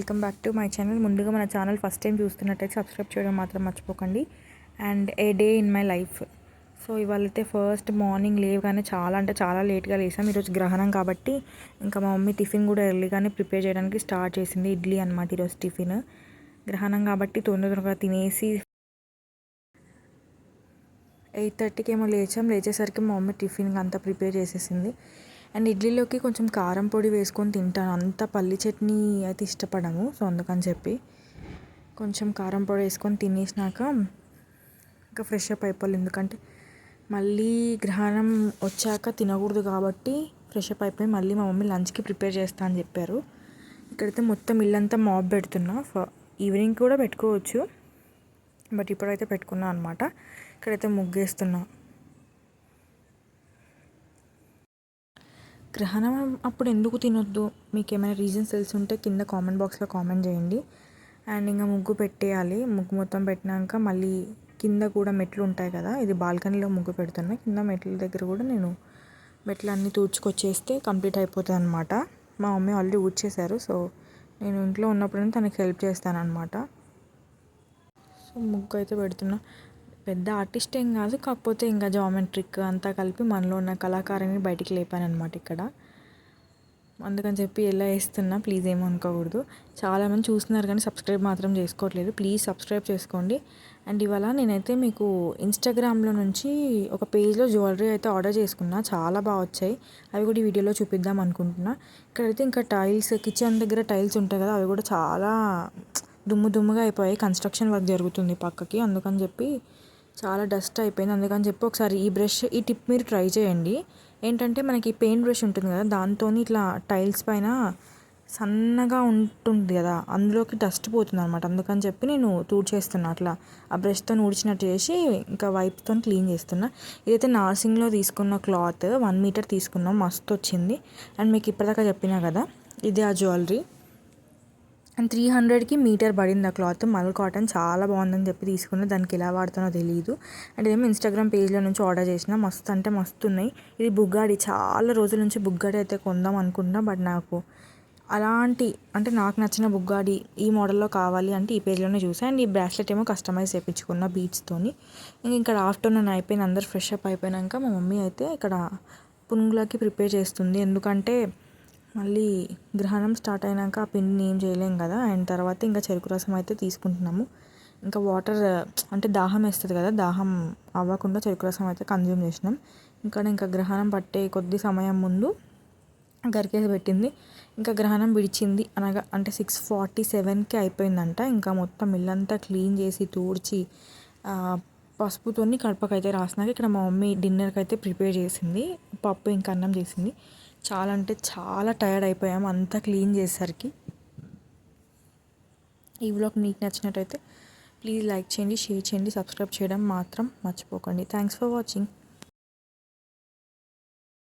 Welcome back to my channel. ముందుగా మన channel first time చూస్తున్నట్టయితే సబ్స్క్రైబ్ చేయడం మాత్రం మర్చిపోకండి. And a day in my life. So ఇవాళైతే ఫస్ట్ మార్నింగ్ లేవగానే చాలా లేట్గా లేసాం. ఈరోజు గ్రహణం కాబట్టి ఇంకా మా మమ్మీ టిఫిన్ కూడా ఎర్లీగానే ప్రిపేర్ చేయడానికి స్టార్ట్ చేసింది. ఇడ్లీ అనమాట ఈరోజు టిఫిన్. గ్రహణం కాబట్టి తొందరగా తినేసి 8:30కి ఏమో లేచేసరికి మా మమ్మీ టిఫిన్ అంతా ప్రిపేర్ చేసేసింది. అండ్ ఇడ్లీలోకి కొంచెం కారం పొడి వేసుకొని తింటాను, అంత పల్లి చట్నీ అయితే ఇష్టపడము. సో అందుకని చెప్పి కొంచెం కారం పొడి వేసుకొని తినేసినాక ఇంకా ఫ్రెష్ అప్ అయిపోవాలి. ఎందుకంటే మళ్ళీ గ్రహణం వచ్చాక తినకూడదు కాబట్టి ఫ్రెష్ అప్ అయిపోయి మళ్ళీ మా మమ్మీ లంచ్కి ప్రిపేర్ చేస్తా అని చెప్పారు. ఇక్కడైతే మొత్తం ఇల్లంతా మాప్ పెడుతున్నా. ఈవినింగ్ కూడా పెట్టుకోవచ్చు, బట్ ఇప్పుడైతే పెట్టుకున్నా అనమాట. ఇక్కడైతే ముగ్గేస్తున్నా. గ్రహణం అప్పుడు ఎందుకు తినొద్దు, మీకు ఏమైనా రీజన్స్ తెలిసి ఉంటే కింద కామెంట్ బాక్స్లో కామెంట్ చేయండి. అండ్ ఇంకా ముగ్గు పెట్టేయాలి. ముగ్గు మొత్తం పెట్టినాక మళ్ళీ కింద కూడా మెట్లు ఉంటాయి కదా, ఇది బాల్కనీలో ముగ్గు పెడుతున్నా. కింద మెట్ల దగ్గర కూడా నేను మెట్లు అన్నీ తూడ్చుకొచ్చేస్తే కంప్లీట్ అయిపోతుంది అనమాట. మా మమ్మీ ఆల్రెడీ ఊడ్చేశారు. సో నేను ఇంట్లో ఉన్నప్పుడు తనకి హెల్ప్ చేస్తాను అనమాట. సో ముగ్గు అయితే పెడుతున్నా. పెద్ద ఆర్టిస్ట్ ఏం కాదు, కాకపోతే ఇంకా జామెట్రిక్ అంతా కలిపి మనలో ఉన్న కళాకారాన్ని బయటికి లేపాను అనమాట ఇక్కడ. అందుకని చెప్పి ఎలా వేస్తున్నా, ప్లీజ్ ఏమనుకోకూడదు. చాలామంది చూస్తున్నారు కానీ సబ్స్క్రైబ్ మాత్రం చేసుకోవట్లేదు. ప్లీజ్ సబ్స్క్రైబ్ చేసుకోండి. అండ్ ఇవాళ నేనైతే మీకు ఇన్స్టాగ్రామ్లో నుంచి ఒక పేజ్లో జ్యువెలరీ అయితే ఆర్డర్ చేసుకున్నా. చాలా బాగా వచ్చాయి. అవి కూడా ఈ వీడియోలో చూపిద్దాం అనుకుంటున్నా. ఇక్కడైతే ఇంకా టైల్స్, కిచెన్ దగ్గర టైల్స్ ఉంటాయి కదా, అవి కూడా చాలా దుమ్ముగా అయిపోయాయి. కన్స్ట్రక్షన్ వర్క్ జరుగుతుంది పక్కకి, అందుకని చెప్పి చాలా డస్ట్ అయిపోయింది. అందుకని చెప్పి ఒకసారి ఈ టిప్ మీరు ట్రై చేయండి. ఏంటంటే మనకి పెయింట్ బ్రష్ ఉంటుంది కదా, దాంతో ఇట్లా టైల్స్ పైన సన్నగా ఉంటుంది కదా, అందులోకి డస్ట్ పోతుంది అనమాట. అందుకని చెప్పి నేను చేస్తున్నా అట్లా ఆ బ్రష్తో ఊడ్చినట్టు చేసి ఇంకా వైప్తో క్లీన్ చేస్తున్నా. ఇదైతే నార్సింగ్లో తీసుకున్న క్లాత్ 1 మీటర్ తీసుకున్నాం, మస్తు వచ్చింది. అండ్ మీకు ఇప్పటిదాకా చెప్పినా కదా, ఇది ఆ జ్యువెలరీ. అండ్ 300కి మీటర్ పడింది ఆ క్లాత్. మల్ కాటన్ చాలా బాగుందని చెప్పి తీసుకున్నా. దానికి ఎలా వాడుతానో తెలియదు. అండ్ ఇదేమో ఇన్స్టాగ్రామ్ పేజ్లో నుంచి ఆర్డర్ చేసిన. మస్తు అంటే మస్తు ఉన్నాయి. ఇది బుగ్గాడి, చాలా రోజుల నుంచి బుగ్గాడి అయితే కొందాం అనుకుంటున్నా. బట్ నాకు నాకు నచ్చిన బుగ్గాడి ఈ మోడల్లో కావాలి అంటే ఈ పేజ్లోనే చూసాను. అండ్ ఈ బ్రాస్లెట్ ఏమో కస్టమైజ్ చేయించుకున్న బీడ్స్తోని. ఇక్కడ ఆఫ్టర్నూన్ అయిపోయింది, అందరు ఫ్రెష్ అప్ అయిపోయాక మా మమ్మీ అయితే ఇక్కడ పునుగులకి ప్రిపేర్ చేస్తుంది. ఎందుకంటే మళ్ళీ గ్రహణం స్టార్ట్ అయినాక ఆ పిండిని ఏం చేయలేం కదా. అండ్ తర్వాత ఇంకా చెరుకు రసం అయితే తీసుకుంటున్నాము. ఇంకా వాటర్ అంటే దాహం వేస్తుంది కదా, దాహం అవ్వకుండా చెరుకు రసం అయితే కన్జ్యూమ్ చేసినాం. ఇంకా గ్రహణం పట్టే కొద్ది సమయం ముందు గరికేసి పెట్టింది. ఇంకా గ్రహణం విడిచింది అనగా అంటే 6:47కి అయిపోయిందంట. ఇంకా మొత్తం ఇల్లంతా క్లీన్ చేసి తూడ్చి పసుపుతోని కడపకైతే రాసినాక ఇక్కడ మా మమ్మీ డిన్నర్కి అయితే ప్రిపేర్ చేసింది. పప్పు ఇంకా అన్నం చేసింది. చాలా అంటే చాలా టైర్డ్ అయిపోయాము అంతా క్లీన్ చేసేసరికి. ఈ వ్లాగ్ మీకు నచ్చినట్టయితే ప్లీజ్ లైక్ చేయండి, షేర్ చేయండి, సబ్స్క్రైబ్ చేయడం మాత్రం మర్చిపోకండి. Thanks for watching.